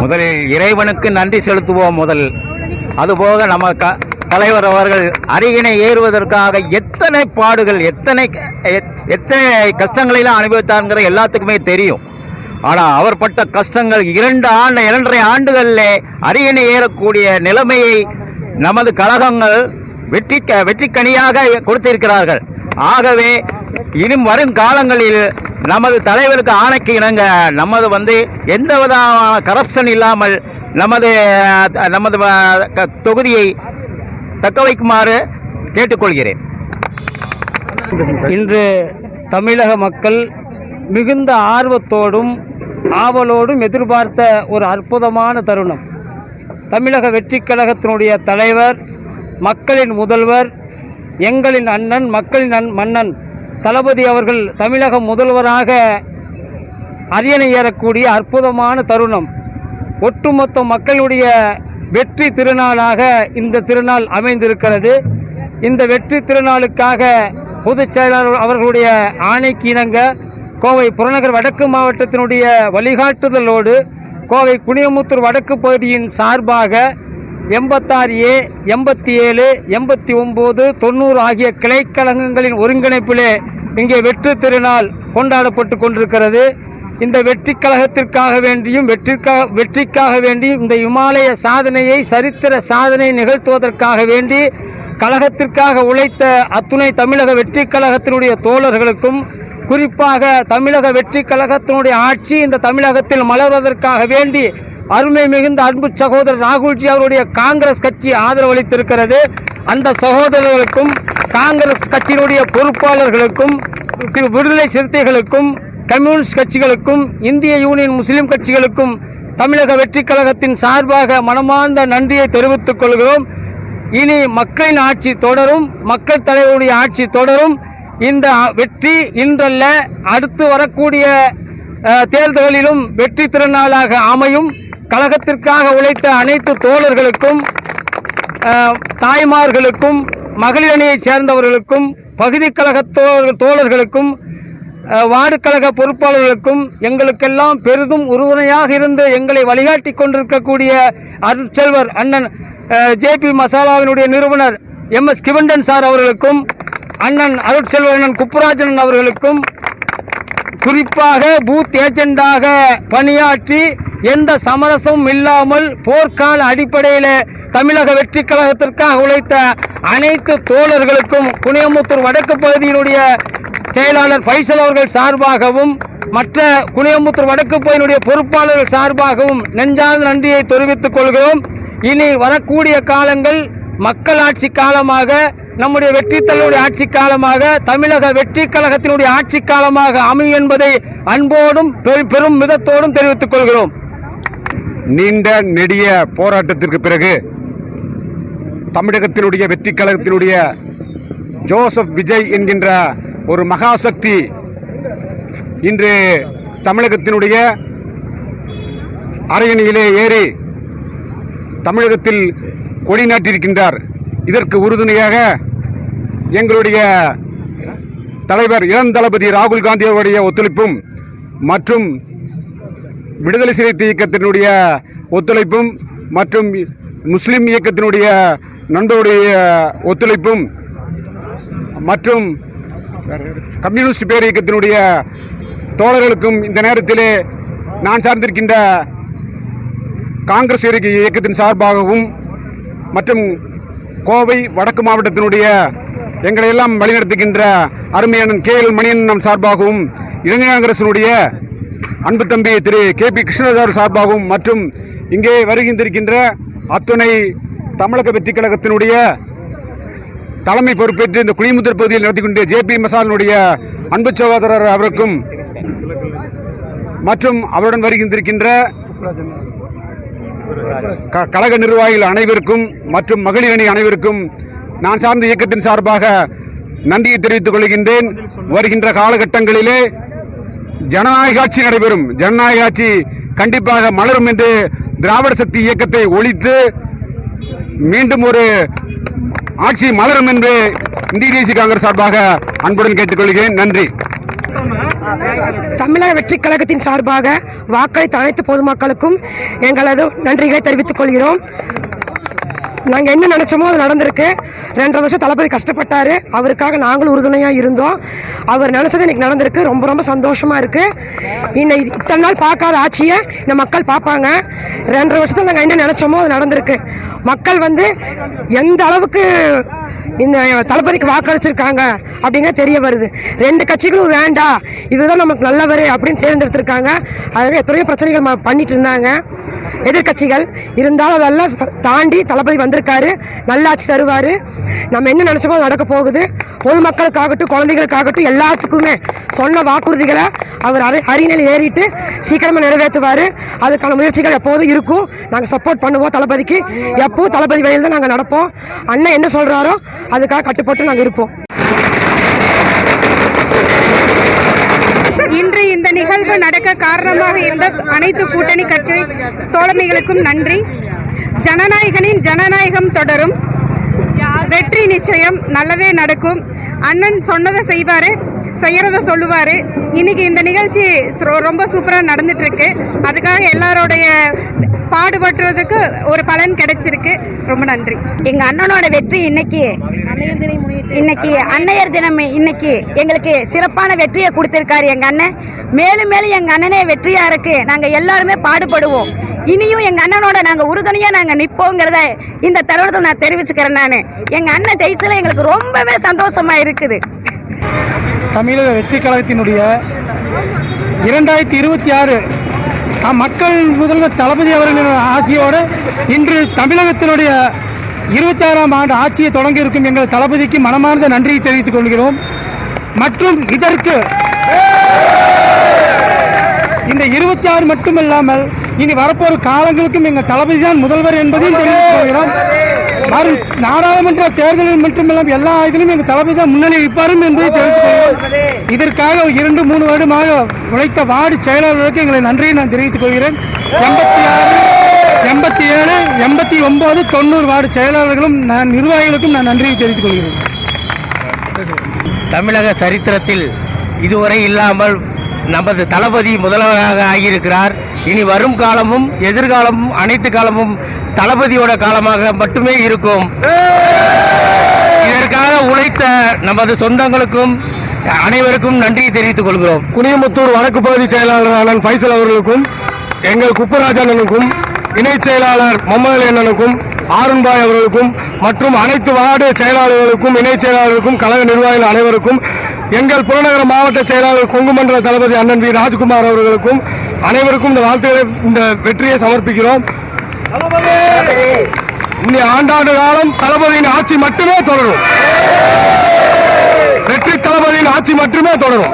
முதலில் இறைவனுக்கு நன்றி செலுத்துவோம். அதுபோக நம்ம தலைவர் அவர்கள் அரியணை ஏறுவதற்காக எத்தனை பாடுகள், எத்தனை கஷ்டங்களெல்லாம் அனுபவித்தாருங்கிற எல்லாத்துக்குமே தெரியும். ஆனால் அவர் பட்ட கஷ்டங்கள் 2.5 ஆண்டுகளில் அரியணை ஏறக்கூடிய நிலைமையை நமது கழகங்கள் வெற்றிக்கனியாக கொடுத்திருக்கிறார்கள். ஆகவே இனியும் வரும் காலங்களில் நமது தலைவருக்கு ஆணைக்கு இணங்க நமது எந்த விதமான கரப்ஷன் இல்லாமல் நமது தொகுதியை தக்க வைக்குமாறு கேட்டுக்கொள்கிறேன். இன்று தமிழக மக்கள் மிகுந்த ஆர்வத்தோடும் ஆவலோடும் எதிர்பார்த்த ஒரு அற்புதமான தருணம். தமிழக வெற்றி கழகத்தினுடைய தலைவர், மக்களின் முதல்வர், எங்களின் அண்ணன், மக்களின் மன்னன் தளபதி அவர்கள் தமிழக முதல்வராக அரியணை ஏறக்கூடிய அற்புதமான தருணம். ஒட்டுமொத்த மக்களுடைய வெற்றி திருநாளாக இந்த திருநாள் அமைந்திருக்கிறது. இந்த வெற்றி திருநாளுக்காக பொதுச் செயலாளர் அவர்களுடைய ஆணைக்கு இணங்க கோவை புறநகர் வடக்கு மாவட்டத்தினுடைய வழிகாட்டுதலோடு கோவை குனியமுத்தூர் வடக்கு பகுதியின் சார்பாக 86A, 87, 89, 90 ஆகிய கிளைக்கழகங்களின் ஒருங்கிணைப்பிலே இங்கே வெற்றி திருநாள் கொண்டாடப்பட்டு கொண்டிருக்கிறது. இந்த வெற்றி கழகத்திற்காக வேண்டியும் வெற்றிக்காக வேண்டியும் இந்த இமாலய சாதனையை, சரித்திர சாதனை நிகழ்த்துவதற்காக வேண்டி கழகத்திற்காக உழைத்த அத்துணை தமிழக வெற்றி கழகத்தினுடைய தோழர்களுக்கும், குறிப்பாக தமிழக வெற்றி கழகத்தினுடைய ஆட்சி இந்த தமிழகத்தில் மலர்வதற்காக வேண்டி அருமை மிகுந்த அன்பு சகோதரர் ராகுல்ஜி அவருடைய காங்கிரஸ் கட்சி ஆதரவளித்திருக்கிறது. அந்த சகோதரர்களுக்கும், காங்கிரஸ் கட்சியினுடைய பொறுப்பாளர்களுக்கும், விடுதலை சிறுத்தைகளுக்கும், கம்யூனிஸ்ட் கட்சிகளுக்கும், இந்திய யூனியன் முஸ்லீம் கட்சிகளுக்கும் தமிழக வெற்றி கழகத்தின் சார்பாக மனமார்ந்த நன்றியை தெரிவித்துக் கொள்கிறோம். இனி மக்களின் ஆட்சி தொடரும், மக்கள் தலைவருடைய ஆட்சி தொடரும். இந்த வெற்றி இன்றல்ல, அடுத்து வரக்கூடிய தேர்தலிலும் வெற்றி திருநாளாக அமையும். கழகத்திற்காக உழைத்த அனைத்து தோழர்களுக்கும், தாய்மார்களுக்கும், மகளிர் அணியைச் சேர்ந்தவர்களுக்கும், பகுதி கழக தோழர்களுக்கும், வார்டு கழக பொறுப்பாளர்களுக்கும், எங்களுக்கெல்லாம் பெரிதும் உறுதுணையாக இருந்து எங்களை வழிகாட்டி கொண்டிருக்கக்கூடிய அருட்செல்வர் அண்ணன் JP மசாலாவினுடைய நிறுவனர் MS கிவண்டன் சார் அவர்களுக்கும், அண்ணன் அருட்செல்வர் அண்ணன் குப்புராஜன் அவர்களுக்கும், குறிப்பாக பூத் ஏஜெண்டாக பணியாற்றி எந்த சமரசமும் இல்லாமல் போர்க்கால அடிப்படையில் தமிழக வெற்றி கழகத்திற்காக உழைத்த அனைத்து தோழர்களுக்கும், குனியமுத்தூர் வடக்கு பகுதியினுடைய செயலாளர் ஃபைசல் அவர்கள் சார்பாகவும், மற்ற குனியமுத்தூர் வடக்கு பகுதியினுடைய பொறுப்பாளர்கள் சார்பாகவும் நெஞ்சார்ந்த நன்றியை தெரிவித்துக் கொள்கிறோம். இனி வரக்கூடிய காலங்கள் மக்கள் ஆட்சி காலமாக, நம்முடைய வெற்றி தலைவருடைய ஆட்சி காலமாக, தமிழக வெற்றி கழகத்தினுடைய ஆட்சி காலமாக அமையும் என்பதை அன்போடும் பெரும் மிதத்தோடும் தெரிவித்துக் கொள்கிறோம். நீண்ட நெடிய போராட்டத்திற்கு பிறகு தமிழகத்தினுடைய வெற்றி கழகத்தினுடைய ஜோசப் விஜய் என்கின்ற ஒரு மகாசக்தி இன்று தமிழகத்தினுடைய அரியணையிலே ஏறி தமிழகத்தில் கொடி நாட்டியிருக்கின்றார். இதற்கு உறுதுணையாக எங்களுடைய தலைவர் இளந்தளபதி ராகுல் காந்தி அவருடைய ஒத்துழைப்பும் மற்றும் விடுதலை சிறுத்தை இயக்கத்தினுடைய ஒத்துழைப்பும் மற்றும் முஸ்லிம் இயக்கத்தினுடைய நண்பருடைய ஒத்துழைப்பும் மற்றும் கம்யூனிஸ்ட் பேர் இயக்கத்தினுடைய தோழர்களுக்கும் இந்த நேரத்திலே நான் சார்ந்திருக்கின்ற காங்கிரஸ் இயக்கத்தின் சார்பாகவும் மற்றும் கோவை வடக்கு மாவட்டத்தினுடைய எங்களை எல்லாம் வழிநடத்துகின்ற அருமையான KL மணியன் சார்பாகவும், இளைஞர் காங்கிரசினுடைய அன்பு தம்பி திரு KP கிருஷ்ணதாஸ் சார்பாகவும் மற்றும் இங்கே வருகின்றிருக்கின்ற அத்துணை தமிழக வெற்றி கழகத்தினுடைய தலைமை பொறுப்பேற்று இந்த குனியமுத்தூர் பகுதியில் நடத்தி கொண்ட JP மசாலினுடைய அன்பு சகோதரர் அவருக்கும் மற்றும் அவருடன் வருகின்றிருக்கின்ற கழக நிர்வாகிகள் அனைவருக்கும் மற்றும் மகளிர் அணி அனைவருக்கும் நான் சார்ந்த இயக்கத்தின் சார்பாக நன்றியை தெரிவித்துக் கொள்கின்றேன். வருகின்ற காலகட்டங்களிலே ஜனநாயக ஆட்சி நடைபெறும். ஜனநாயக ஆட்சி கண்டிப்பாக மலரும் என்று திராவிட சக்தி இயக்கத்தை ஒழித்து மீண்டும் ஒரு ஆட்சி மலரும் என்று இந்திய தேசிய காங்கிரஸ் சார்பாக அன்புடன் கேட்டுக்கொள்கிறேன். நன்றி. தமிழக வெற்றி கழகத்தின் சார்பாக வாக்களித்த அனைத்து பொதுமக்களுக்கும் எங்களது நன்றிகளை தெரிவித்துக் கொள்கிறோம். நாங்கள் என்ன நினச்சோமோ அது நடந்திருக்கு. 2.5 வருஷம் தளபதி கஷ்டப்பட்டார், அவருக்காக நாங்களும் உறுதுணையாக இருந்தோம். அவர் நினச்சது இன்னைக்கு நடந்திருக்கு. ரொம்ப ரொம்ப சந்தோஷமாக இருக்குது. இத்தனை நாள் பார்க்காத ஆட்சியை இந்த மக்கள் பார்ப்பாங்க. 2.5 வருஷத்தில் நாங்கள் என்ன நினச்சோமோ அது நடந்திருக்கு. மக்கள் எந்த அளவுக்கு இந்த தளபதிக்கு வாக்களிச்சிருக்காங்க அப்படிங்க தெரிய வருது. 2 கட்சிகளும் வேண்டாம், இதுதான் நமக்கு நல்லவர் அப்படின்னு தேர்ந்தெடுத்திருக்காங்க. அதுவே எத்தனையோ பிரச்சனைகள் பண்ணிட்டு இருந்தாங்க எதிர்கட்சிகள். இருந்தாலும் அதெல்லாம் தாண்டி தளபதி வந்திருக்காரு, நல்லாட்சி தருவார். நம்ம என்ன நினச்சோமோ நடக்க போகுது. பொதுமக்களுக்காகட்டும் குழந்தைகளுக்காகட்டும் எல்லாத்துக்குமே சொன்ன வாக்குறுதிகளை அவர் அரியணையில் ஏறிட்டு சீக்கிரமாக நிறைவேற்றுவார். அதுக்கான முயற்சிகள் எப்போதும் இருக்கும். நாங்கள் சப்போர்ட் பண்ணுவோம் தளபதிக்கு. எப்போவும் தளபதி வழியில் தான் நாங்கள் நடப்போம். அண்ணன் என்ன சொல்கிறாரோ அதுக்காக கட்டுப்பட்டு நாங்கள் இருப்போம். இன்று இந்த நிகழ்வு நடக்க காரணமாக இருந்த அனைத்து கூட்டணி கட்சி தோழமைகளுக்கும் நன்றி. ஜனநாயகனின் ஜனநாயகம் தொடரும். வெற்றி நிச்சயம், நல்லதே நடக்கும். அண்ணன் சொன்னதை செய்வாரு, செய்யறத சொல்லுவாரு. இன்னைக்கு இந்த நிகழ்ச்சி ரொம்ப சூப்பராக நடந்துட்டு இருக்கு. அதுக்காக எல்லாரோடைய பாடுபட்டுறதுக்கு ஒரு பலன் கிடைச்சிருக்கு. ரொம்ப நன்றி. எங்க அண்ணனோட வெற்றி இன்னைக்கு அன்னையர் தினம். இன்னைக்கு எங்களுக்கு சிறப்பான வெற்றியை கொடுத்திருக்காரு எங்க அண்ணன். மேலும் மேலும் எங்க அண்ணனே வெற்றியா இருக்கு. நாங்க எல்லாருமே பாடுபடுவோம். இனியும் எங்க அண்ணனோட நாங்க உறுதுணையா நாங்க நிப்போங்கிறத இந்த தருணத்தில் நான் தெரிவிச்சுக்கிறேன். நான் எங்க அண்ணன் ஜெயிச்சல எங்களுக்கு ரொம்பவே சந்தோஷமா இருக்குது. தமிழக வெற்றி கழகத்தினுடைய 2026 மக்கள் முதல்வர் தளபதி அவர்களின் ஆட்சியோடு இன்று தமிழகத்தினுடைய 26ஆம் ஆண்டு ஆட்சியை தொடங்க இருக்கும் எங்கள் தளபதிக்கு மனமார்ந்த நன்றியை தெரிவித்துக் கொள்கிறோம். மற்றும் இதற்கு இந்த 26 மட்டுமல்லாமல் இனி வரப்போற காலங்களுக்கும் எங்கள் தளபதி தான் முதல்வர் என்பதையும் தெரிவித்துக் கொள்கிறோம். வரும் நாடாளுமன்ற தேர்தலில் மட்டுமல்லாமல் எல்லா இதிலும் எங்கள் தளபதி தான் முன்னணி வைப்பாரும் என்பதை தெரிவித்துக் கொள்கிறோம். இதற்காக 2-3 வருடமாக உழைத்த வார்டு செயலாளர்களுக்கு எங்களை நன்றியை நான் தெரிவித்துக் கொள்கிறேன். 87, 89, 90 வார்டு செயலாளர்களும் நிர்வாகிகளுக்கும் நான் நன்றியை தெரிவித்துக் கொள்கிறேன். தமிழக சரித்திரத்தில் இதுவரை இல்லாமல் நமது தளபதி முதல்வராக ஆகியிருக்கிறார். இனி வரும் காலமும் எதிர்காலமும் அனைத்து காலமும் தளபதியோட காலமாக மட்டுமே இருக்கும். இதற்காக உழைத்த நமது சொந்தங்களுக்கும் அனைவருக்கும் நன்றியை தெரிவித்துக் கொள்கிறோம். குனியமுத்தூர் வடக்கு பகுதி செயலாளர் அண்ணன் ஃபைசல் அவர்களுக்கும், எங்கள் குப்பராஜ் அண்ணனுக்கும், இணை செயலாளர் முகமது அண்ணனுக்கும், ஆருண்பாய் அவர்களுக்கும் மற்றும் அனைத்து வார்டு செயலாளர்களுக்கும், இணை செயலாளர்களுக்கும், கழக நிர்வாகிகள் அனைவருக்கும், எங்கள் புறநகர மாவட்ட செயலாளர் கொங்குமண்டல தளபதி அண்ணன் வி ராஜ்குமார் அவர்களுக்கும் அனைவருக்கும் இந்த வாழ்த்துக்களை, இந்த வெற்றியை சமர்ப்பிக்கிறோம். இந்த ஆண்டாண்டு காலம் தளபதியின் ஆட்சி மட்டுமே தொடரும். வெற்றி தளபதியின் ஆட்சி மட்டுமே தொடரும்.